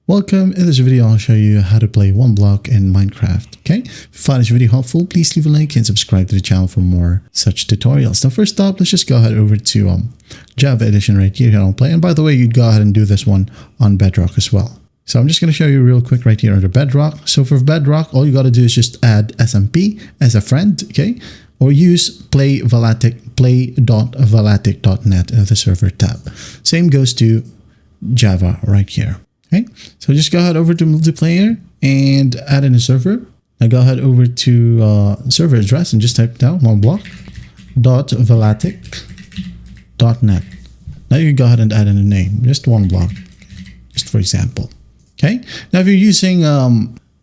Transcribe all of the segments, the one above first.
Welcome. In this video, I'll show you how to play one block in Minecraft. Okay, if you find this video helpful, please leave a like and subscribe to the channel for more such tutorials. Now, first up, let's just go ahead over to Java Edition right here on Play. And by the way, you'd go ahead and do this one on Bedrock as well. So I'm just going to show you real quick right here under Bedrock. So for Bedrock, all you got to do is just add SMP as a friend, okay? Or use play.valatic.net in the server tab. Same goes to Java right here. Okay, so just go ahead over to multiplayer and add in a server. Now go ahead over to server address and just type down oneblock.valatic.net. Now you can go ahead and add in a name, just one block, just for example. Okay, now if you're using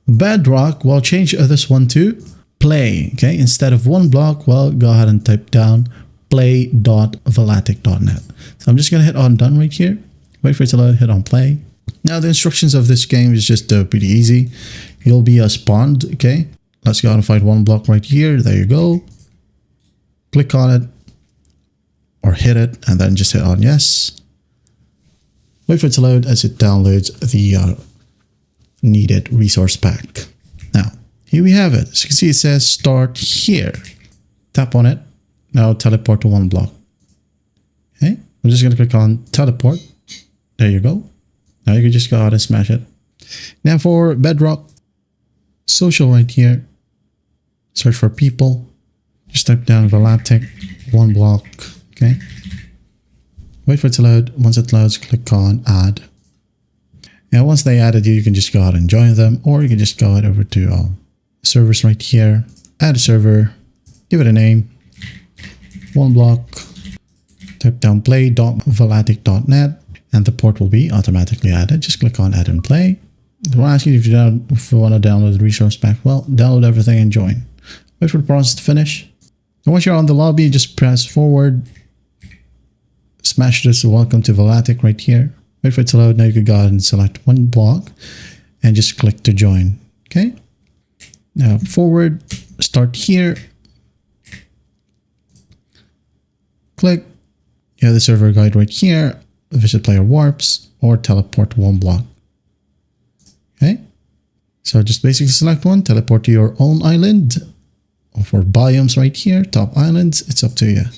Bedrock, well, change this one to play. Okay, instead of one block, well, go ahead and type down play.valatic.net. So I'm just gonna hit on done right here. Wait for it to load, hit on play. Now the instructions of this game is just pretty easy. You'll be spawned, okay? Let's go ahead and find one block right here. There you go. Click on it or hit it and then just hit on yes. Wait for it to load as it downloads the needed resource pack. Now, here we have it. As you can see, it says start here. Tap on it. Now teleport to one block. Okay, I'm just going to click on teleport. There you go. Now you can just go ahead and smash it. Now for Bedrock, social right here, search for people, just type down Valatic, one block, okay? Wait for it to load. Once it loads, click on add. And once they added you, you can just go ahead and join them, or you can just go ahead over to servers right here, add a server, give it a name, one block, type down play.valatic.net. and the port will be automatically added. Just click on add and play. It will ask you if you want to download the resource pack. Well, download everything and join. Wait for the process to finish. And once you're on the lobby, just press forward. Smash this welcome to Valatic right here. Wait for it to load. Now you can go ahead and select one block and just click to join. Okay. Now forward, start here. Click. You have the server guide right here. Visit player warps or teleport one block. Okay, so just basically select one, teleport to your own island, or for biomes right here, top islands, it's up to you.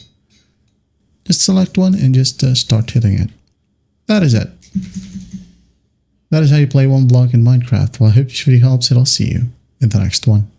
Just select one and just start hitting it. That is it. That is how you play one block in Minecraft. Well, I hope this video helps and I'll see you in the next one.